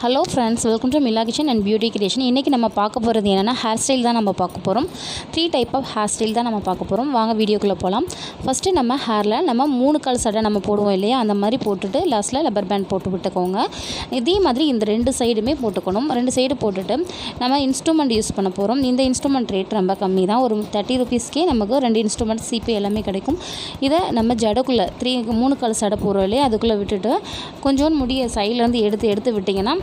Hello friends, welcome to Mila kitchen and beauty creation. இன்றைக்கி நம்ம பார்க்க போகிறது என்னென்னா ஹேர் ஸ்டைல் தான் நம்ம பார்க்க போகிறோம். 3 டைப் ஆஃப் ஹேர் ஸ்டைல் தான் நம்ம பார்க்க போகிறோம். வாங்க வீடியோக்குள்ளே போகலாம். ஃபஸ்ட்டு நம்ம ஹேரில் நம்ம 3 கால் சடை நம்ம போடுவோம் இல்லையா, அந்த மாதிரி போட்டுட்டு லாஸ்ட்டில் ரப்பர் பேண்ட் போட்டு விட்டுக்கோங்க. இதே மாதிரி இந்த 2 சைடுமே போட்டுக்கணும். 2 சைடு போட்டுட்டு நம்ம இன்ஸ்ட்ருமெண்ட் யூஸ் பண்ண போகிறோம். இந்த இன்ஸ்ட்ருமெண்ட் ரேட் ரொம்ப கம்மி தான். ஒரு 30 ருபீஸ்க்கே நமக்கு 2 இன்ஸ்ட்ருமெண்ட் சீப்பு எல்லாமே கிடைக்கும். இதை நம்ம ஜடக்குள்ளே 3 கால் சடை போடுறோம் இல்லையா, அதுக்குள்ளே விட்டுட்டு கொஞ்சோண்டு முடியை சைட்லேருந்து எடுத்து விட்டிங்கன்னா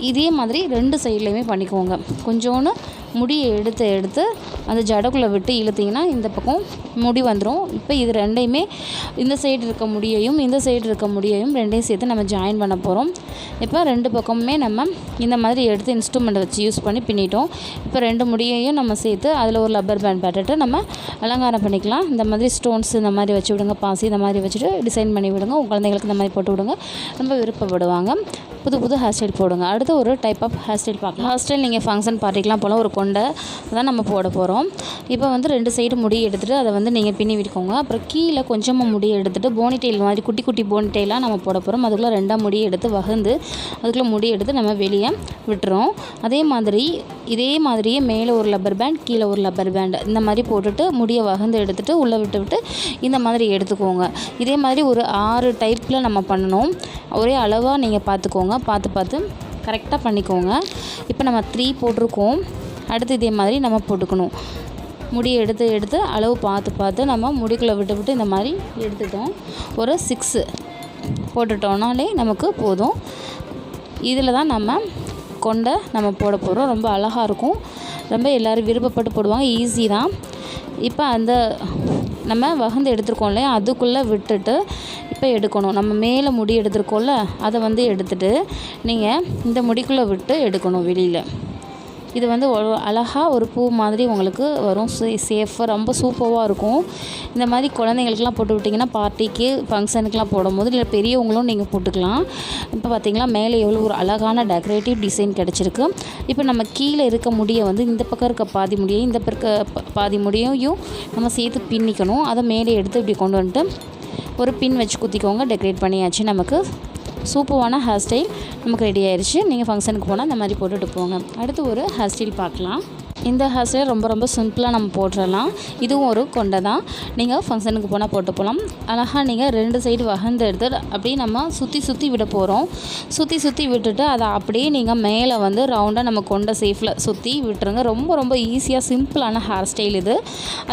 இதே மாதிரி 2 சைட்லேயுமே பண்ணிக்கோங்க. கொஞ்சோன்னு முடியை எடுத்து அந்த ஜடக்குள்ளே விட்டு இழுத்திங்கன்னா இந்த பக்கம் முடி வந்துடும். இப்போ இது ரெண்டையுமே இந்த சைடு இருக்க முடியையும் இந்த சைடு இருக்க முடியையும் ரெண்டையும் சேர்த்து நம்ம ஜாயின் பண்ண போகிறோம். இப்போ 2 பக்கமுமே நம்ம இந்த மாதிரி எடுத்து இன்ஸ்ட்ருமெண்ட் வச்சு யூஸ் பண்ணி பின்னிட்டோம். இப்போ 2 முடியையும் நம்ம சேர்த்து அதில் ஒரு ரப்பர் பேண்ட் போட்டுட்டு நம்ம அலங்காரம் பண்ணிக்கலாம். இந்த மாதிரி ஸ்டோன்ஸ் இந்த மாதிரி வச்சு விடுங்க, பாசி இந்த மாதிரி வச்சுட்டு டிசைன் பண்ணி விடுங்க. உங்கள் குழந்தைங்களுக்கு இந்த மாதிரி போட்டு விடுங்க, ரொம்ப விருப்பப்படுவாங்க. புது ஹேர் ஸ்டைல் போடுங்க. அடுத்து ஒரு டைப் ஆஃப் ஹேர் ஸ்டைல் பார்க்கலாம். ஹேர் ஸ்டைல் நீங்கள் ஃபங்க்ஷன் பார்ட்டிக்கெலாம் போல் ஒரு கொண்டை தான் நம்ம போட போகிறோம். இப்போ 2 சைடு முடி எடுத்துகிட்டு அதை நீங்கள் பின்னி விட்டுக்கோங்க. அப்புறம் கீழே கொஞ்சமாக முடி எடுத்துகிட்டு போனி டெயில் மாதிரி குட்டி போனி டெயிலாக நம்ம போட போகிறோம். அதுக்குள்ளே 2 முடி எடுத்து வகுந்து அதுக்குள்ளே முடி எடுத்து நம்ம வெளியே விட்டுறோம். இதே மாதிரியே மேலே ஒரு ரப்பர் பேண்ட், கீழே ஒரு ரப்பர் பேண்ட் இந்த மாதிரி போட்டுட்டு முடியை வகுந்து எடுத்துகிட்டு உள்ளே விட்டு இந்த மாதிரி எடுத்துக்கோங்க. இதே மாதிரி ஒரு 6 டைப்பில் நம்ம பண்ணணும். ஒரே அளவாக நீங்கள் பார்த்துக்கோங்க, பார்த்து கரெக்டாக பண்ணிக்கோங்க. இப்போ நம்ம 3 போட்டிருக்கோம். அடுத்து இதே மாதிரி நம்ம போட்டுக்கணும். முடியை எடுத்து அளவு பார்த்து நம்ம முடிக்குள்ளே விட்டு இந்த மாதிரி எடுத்துட்டோம். ஒரு 6 போட்டுட்டோம்னாலே நமக்கு போதும். இதில் தான் நம்ம கொண்டை நம்ம போட போகிறோம். ரொம்ப அழகாக இருக்கும், ரொம்ப எல்லோரும் விருப்பப்பட்டு போடுவாங்க, ஈஸி தான். இப்போ அந்த நம்ம வகுந்து எடுத்துருக்கோம் இல்லையா, அதுக்குள்ளே விட்டுட்டு இப்போ எடுக்கணும். நம்ம மேலே முடி எடுத்துருக்கோம்ல, அதை எடுத்துகிட்டு நீங்கள் இந்த முடிக்குள்ளே விட்டு எடுக்கணும் வெளியில். இது அழகாக ஒரு பூ மாதிரி உங்களுக்கு வரும். சேஃபாக ரொம்ப சூப்பராக இருக்கும். இந்த மாதிரி குழந்தைங்களுக்குலாம் போட்டு விட்டிங்கன்னா பார்ட்டிக்கு ஃபங்க்ஷனுக்குலாம் போடும்போது இல்லை பெரியவங்களும் நீங்கள் போட்டுக்கலாம். இப்போ பார்த்திங்களா மேலே எவ்வளோ ஒரு அழகான டெக்கரேட்டிவ் டிசைன் கிடச்சிருக்கு. இப்போ நம்ம கீழே இருக்க முடியை இந்த பக்கம் இருக்க பாதி முடியையும் இந்த பக்கம் பாதி முடியையும் நம்ம சேர்த்து பின்னிக்கணும். அதை மேலே எடுத்து இப்படி கொண்டு வந்துட்டு ஒரு பின் வச்சு குத்திக்கோங்க. டெக்கரேட் பண்ணியாச்சு. நமக்கு சூப்பரான ஹேர் ஸ்டைல் நமக்கு ரெடி ஆயிடுச்சு. நீங்கள் ஃபங்க்ஷனுக்கு போனால் இந்த மாதிரி போட்டுட்டு போங்க. அடுத்து ஒரு ஹேர் ஸ்டைல் பார்க்கலாம். இந்த ஹேர் ஸ்டைல் ரொம்ப சிம்பிளாக நம்ம போட்டுடலாம். இதுவும் ஒரு கொண்டை தான். நீங்கள் ஃபங்க்ஷனுக்கு போனால் போட்டு போகலாம். அழகாக நீங்கள் 2 சைடு வகுந்து எடுத்து அப்படியே நம்ம சுற்றி விட போகிறோம். சுற்றி விட்டுட்டு அதை அப்படியே நீங்கள் மேலே ரவுண்டாக நம்ம கொண்ட சேஃபில் சுற்றி விட்டுருங்க. ரொம்ப ஈஸியாக சிம்பிளான ஹேர் ஸ்டைல் இது.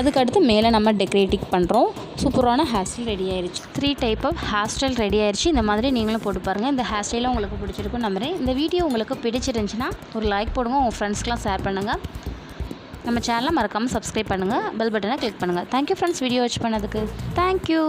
அதுக்கடுத்து மேலே நம்ம டெக்கரேட்டிவ் பண்ணுறோம். சூப்பரான ஹேர் ஸ்டைல் ரெடி ஆயிடுச்சு. 3 type of hair style ready ஆயிடுச்சு. இந்த மாதிரி நீங்களும் போட்டு பாருங்கள். இந்த ஹேர் ஸ்டைலும் உங்களுக்கு பிடிச்சிருக்கும் நம்புறேன். இந்த வீடியோ உங்களுக்கு பிடிச்சிருந்துச்சுன்னா ஒரு லைக் போடுங்க, உங்கள் ஃப்ரெண்ட்ஸ்க்கெலாம் ஷேர் பண்ணுங்கள். நம்ம சேனலை மறக்காமல் சப்ஸ்கிரைப் பண்ணுங்கள், பெல் பட்டனை கிளிக் பண்ணுங்கள். தேங்க்யூ ஃப்ரெண்ட்ஸ், வீடியோ வாட்ச் பண்ணதுக்கு தேங்க்யூ.